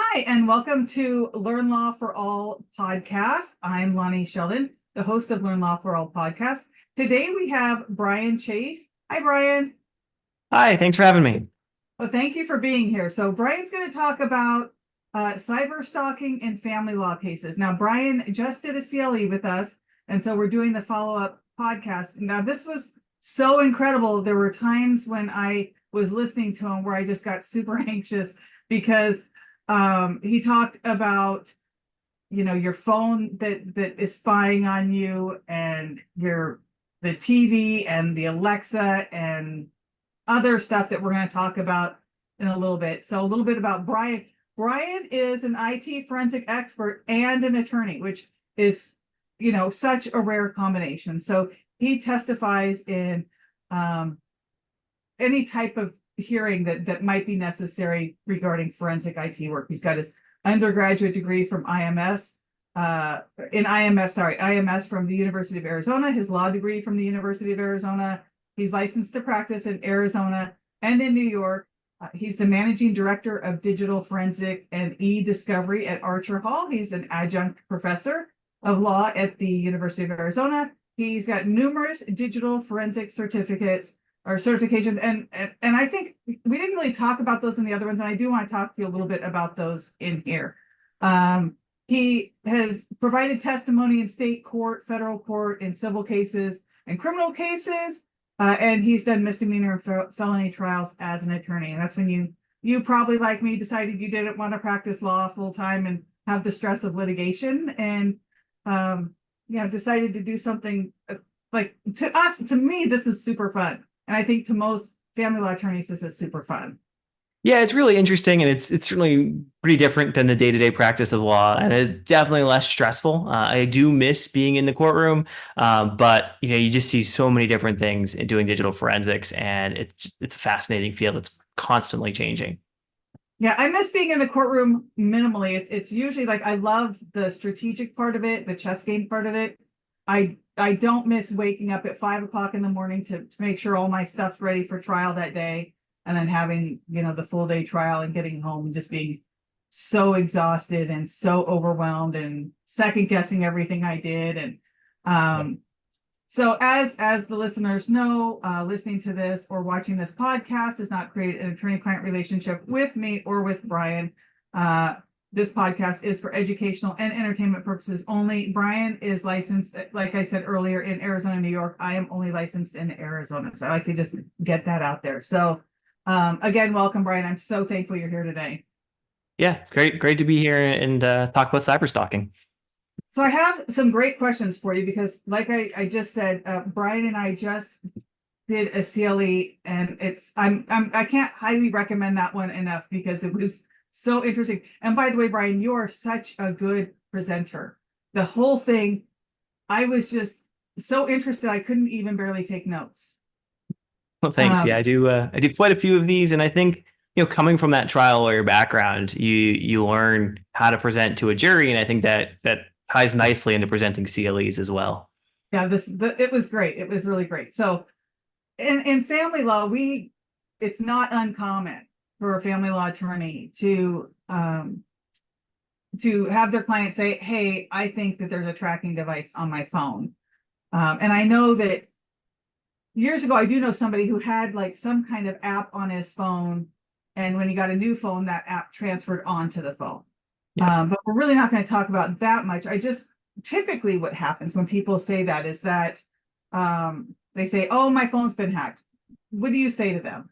Hi, and welcome to Learn Law for All podcast. I'm Launi Sheldon, the host of Learn Law for All podcast. Today we have Brian Chase. Hi, Brian. Hi, thanks for having me. Well, thank you for being here. So Brian's going to talk about cyber stalking and family law cases. Now, Brian just did a CLE with us, and so we're doing the follow-up podcast. Now, this was so incredible. There were times when I was listening to him where I just got super anxious because he talked about your phone that is spying on you, and the TV and the Alexa and other stuff that we're going to talk about in a little bit. So a little bit about Brian. Brian is an IT forensic expert and an attorney, which is such a rare combination. So he testifies in any type of hearing that might be necessary regarding forensic IT work. He's got his undergraduate degree from IMS from the University of Arizona, his law degree from the University of Arizona. He's licensed to practice in Arizona and in New York. He's the managing director of digital forensic and e-discovery at Archer Hall. He's an adjunct professor of law at the University of Arizona. He's got numerous digital forensic certificates or certifications. And I think we didn't really talk about those in the other ones. And I do want to talk to you a little bit about those in here. He has provided testimony in state court, federal court, in civil cases and criminal cases. And he's done misdemeanor and felony trials as an attorney. And that's when you probably, like me, decided you didn't want to practice law full time and have the stress of litigation. And decided to do something like, to me, this is super fun. And I think to most family law attorneys, this is super fun. Yeah, it's really interesting, and it's certainly pretty different than the day-to-day practice of law, and it's definitely less stressful. I do miss being in the courtroom, but you just see so many different things in doing digital forensics, and it's a fascinating field. It's constantly changing. Yeah, I miss being in the courtroom minimally. It's usually like I love the strategic part of it, the chess game part of it. I don't miss waking up at 5 o'clock in the morning to make sure all my stuff's ready for trial that day, and then having the full day trial and getting home and just being so exhausted and so overwhelmed and second guessing everything I did. And so as the listeners know, listening to this or watching this podcast does not create an attorney-client relationship with me or with Brian. This podcast is for educational and entertainment purposes only. Brian is licensed, like I said earlier, in Arizona, New York. I am only licensed in Arizona. So I like to just get that out there. So again, welcome, Brian. I'm so thankful you're here today. Yeah, it's great to be here and talk about cyber stalking. So I have some great questions for you because, like I just said, Brian and I just did a CLE, and I can't highly recommend that one enough because it was so interesting. And by the way, Brian, you are such a good presenter. The whole thing, I was just so interested, I couldn't even barely take notes. Well, thanks. Yeah, I do. I do quite a few of these, and I think coming from that trial lawyer background, you learn how to present to a jury, and I think that ties nicely into presenting CLEs as well. Yeah, it was great. It was really great. So in family law, it's not uncommon for a family law attorney to have their client say, hey, I think that there's a tracking device on my phone. And I know that years ago, I do know somebody who had like some kind of app on his phone. And when he got a new phone, that app transferred onto the phone. Yeah. But we're really not going to talk about that much. Typically what happens when people say that is that they say, oh, my phone's been hacked. What do you say to them?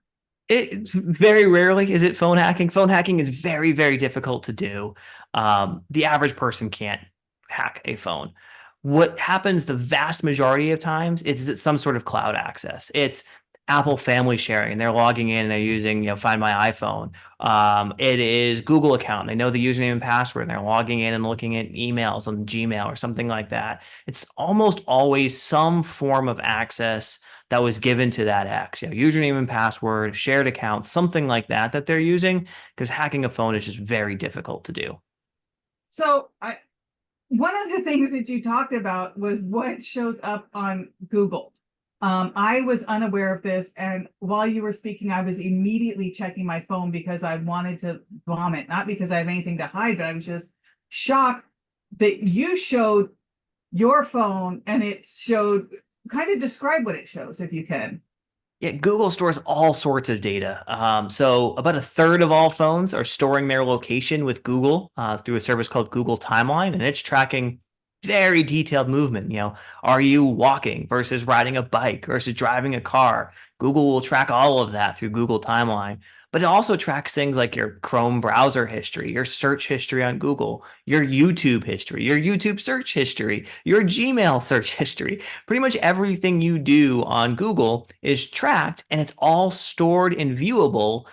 It very rarely is it phone hacking. Phone hacking is very, very difficult to do. The average person can't hack a phone. What happens the vast majority of times is it's some sort of cloud access. It's Apple family sharing, and they're logging in and they're using, Find My iPhone. It is Google account. They know the username and password, and they're logging in and looking at emails on Gmail or something like that. It's almost always some form of access that was given to that X, username and password, shared account, something like that they're using, because hacking a phone is just very difficult to do. So one of the things that you talked about was what shows up on Google. I was unaware of this, and while you were speaking, I was immediately checking my phone because I wanted to vomit, not because I have anything to hide, but I was just shocked that you showed your phone and it showed, kind of describe what it shows if you can. Yeah, Google stores all sorts of data. So about a third of all phones are storing their location with Google through a service called Google Timeline, and it's tracking very detailed movement. Are you walking versus riding a bike versus driving a car? Google will track all of that through Google Timeline. But it also tracks things like your Chrome browser history, your search history on Google, your YouTube history, your YouTube search history, your Gmail search history. Pretty much everything you do on Google is tracked, and it's all stored and viewable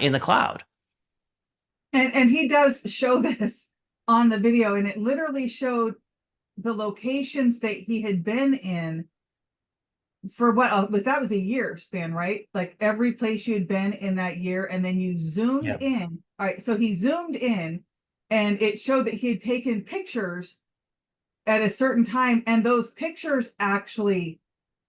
in the cloud. And he does show this on the video, and it literally showed the locations that he had been in for what was a year span, right? Like every place you had been in that year, and then you zoomed Yep. in. All right, so he zoomed in, and it showed that he had taken pictures at a certain time, and those pictures actually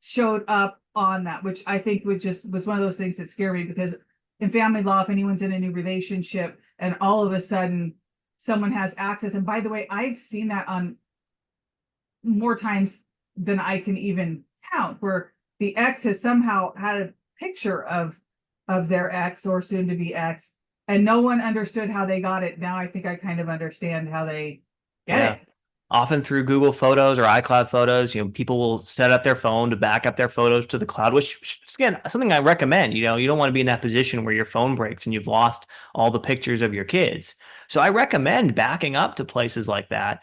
showed up on that, which I think was one of those things that scare me, because in family law, if anyone's in a new relationship and all of a sudden someone has access, and by the way, I've seen that on more times than I can even count, where the ex has somehow had a picture of their ex or soon to be ex, and no one understood how they got it. Now I think I kind of understand how they get Yeah. it. Often through Google Photos or iCloud Photos, people will set up their phone to back up their photos to the cloud, which again, something I recommend. You don't want to be in that position where your phone breaks and you've lost all the pictures of your kids. So I recommend backing up to places like that.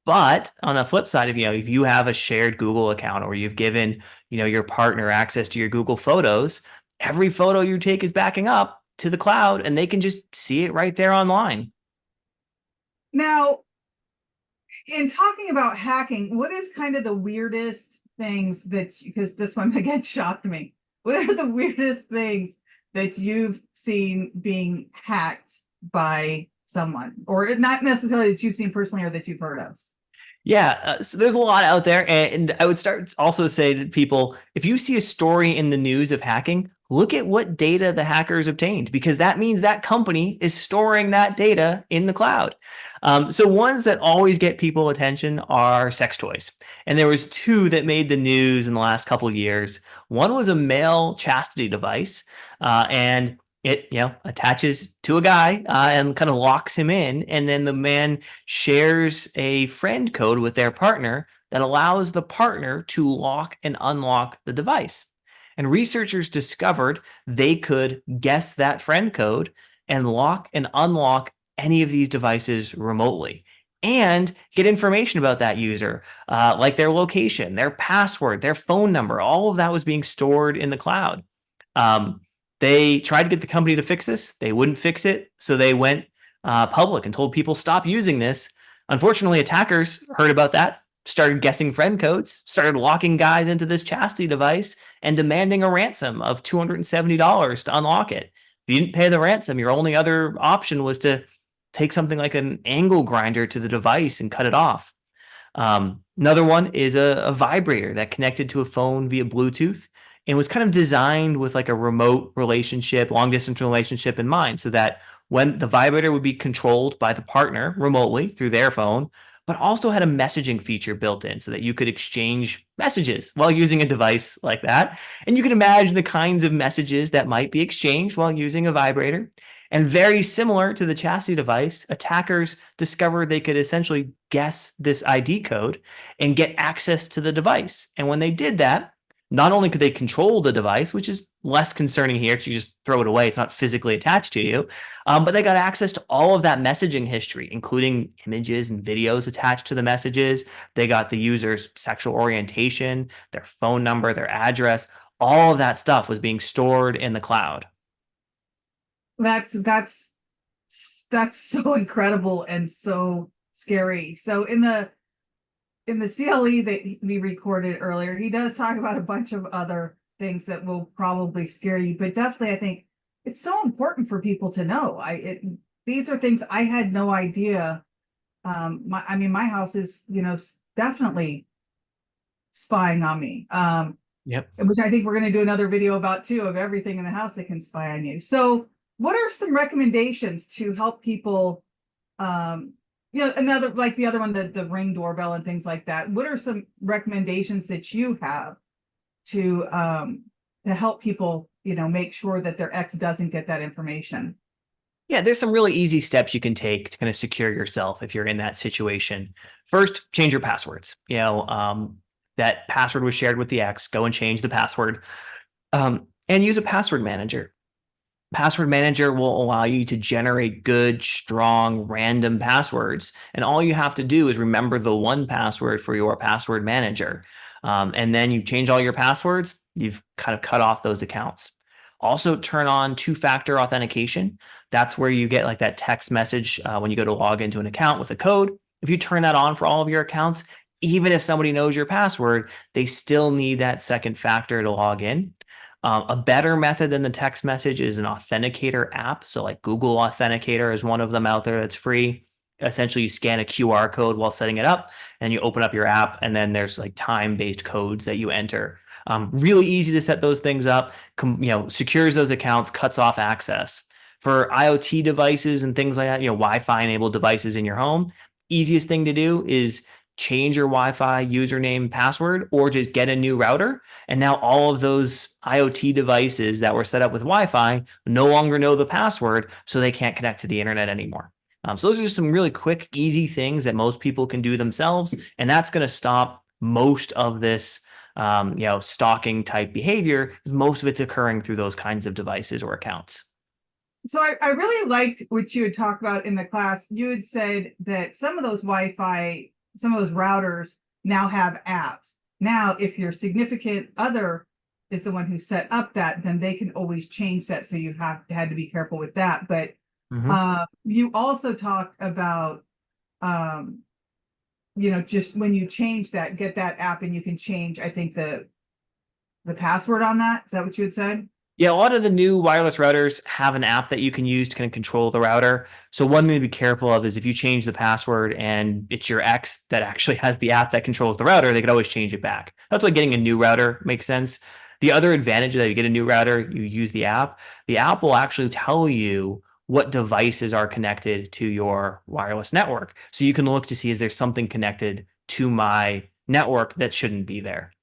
But on the flip side, if you have a shared Google account, or you've given, your partner access to your Google Photos, every photo you take is backing up to the cloud, and they can just see it right there online. Now, in talking about hacking, what is kind of the weirdest things that, because this one again shocked me, what are the weirdest things that you've seen being hacked by someone, or not necessarily that you've seen personally or that you've heard of? Yeah, so there's a lot out there, and I would start also say to people, if you see a story in the news of hacking, look at what data the hackers obtained, because that means that company is storing that data in the cloud. So ones that always get people attention are sex toys, and there was two that made the news in the last couple of years. One was a male chastity device, and it attaches to a guy and kind of locks him in, and then the man shares a friend code with their partner that allows the partner to lock and unlock the device. And researchers discovered they could guess that friend code and lock and unlock any of these devices remotely, and get information about that user, like their location, their password, their phone number. All of that was being stored in the cloud. Um, they tried to get the company to fix this. They wouldn't fix it. So they went public and told people, stop using this. Unfortunately, attackers heard about that, started guessing friend codes, started locking guys into this chastity device, and demanding a ransom of $270 to unlock it. If you didn't pay the ransom, your only other option was to take something like an angle grinder to the device and cut it off. Another one is a vibrator that connected to a phone via Bluetooth and was kind of designed with like a remote relationship, long distance relationship in mind, so that when the vibrator would be controlled by the partner remotely through their phone, but also had a messaging feature built in so that you could exchange messages while using a device like that. And you can imagine the kinds of messages that might be exchanged while using a vibrator. And very similar to the chassis device, attackers discovered they could essentially guess this ID code and get access to the device. And when they did that, not only could they control the device, which is less concerning here because you just throw it away, it's not physically attached to you, but they got access to all of that messaging history, including images and videos attached to the messages. They got the user's sexual orientation, their phone number, their address. All of that stuff was being stored in the cloud. That's so incredible and so scary. So in the CLE that we recorded earlier, he does talk about a bunch of other things that will probably scare you, but definitely I think it's so important for people to know. These are things I had no idea. My house is, definitely spying on me. Yep. which I think we're going to do another video about too, of everything in the house that can spy on you. So what are some recommendations to help people, another, like the other one, the Ring doorbell and things like that? What are some recommendations that you have to help people, make sure that their ex doesn't get that information? Yeah, there's some really easy steps you can take to kind of secure yourself if you're in that situation. First, change your passwords. That password was shared with the ex. Go and change the password, and use a password manager. Password manager will allow you to generate good, strong, random passwords. And all you have to do is remember the one password for your password manager. And then you change all your passwords, you've kind of cut off those accounts. Also, turn on two-factor authentication. That's where you get like that text message when you go to log into an account with a code. If you turn that on for all of your accounts, even if somebody knows your password, they still need that second factor to log in. A better method than the text message is an authenticator app. So like Google Authenticator is one of them out there that's free. Essentially, you scan a QR code while setting it up, and you open up your app, and then there's like time-based codes that you enter. Really easy to set those things up, secures those accounts, cuts off access. For IoT devices and things like that, Wi-Fi enabled devices in your home, easiest thing to do is change your Wi-Fi username password or just get a new router. And now all of those IoT devices that were set up with Wi-Fi no longer know the password, so they can't connect to the internet anymore. So those are just some really quick, easy things that most people can do themselves. And that's going to stop most of this stalking type behavior, because most of it's occurring through those kinds of devices or accounts. So I really liked what you had talked about in the class. You had said that some of those Wi-Fi, some of those routers now have apps. Now, if your significant other is the one who set up that, then they can always change that. So you had to be careful with that. But you also talked about, just when you change that, get that app and you can change, I think, the password on that. Is that what you had said? Yeah, a lot of the new wireless routers have an app that you can use to kind of control the router. So one thing to be careful of is if you change the password and it's your ex that actually has the app that controls the router, they could always change it back. That's why getting a new router makes sense. The other advantage that you get a new router, you use the app will actually tell you what devices are connected to your wireless network. So you can look to see, is there something connected to my network that shouldn't be there?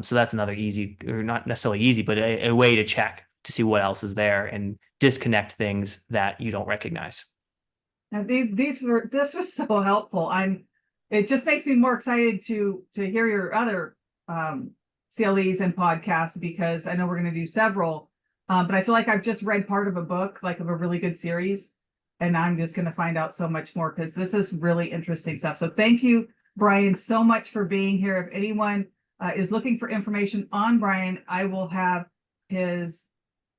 So that's another easy, or not necessarily easy, but a way to check to see what else is there and disconnect things that you don't recognize. Now this was so helpful. It just makes me more excited to hear your other CLEs and podcasts, because I know we're going to do several. But I feel like I've just read part of a book, like of a really good series, and I'm just going to find out so much more, because this is really interesting stuff. So thank you, Brian, so much for being here. If anyone is looking for information on Brian, I will have his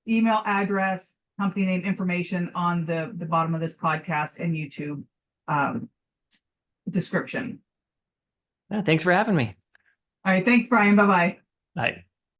email address, company name, information on the bottom of this podcast and YouTube description. Yeah, thanks for having me. All right. Thanks, Brian. Bye-bye. Bye.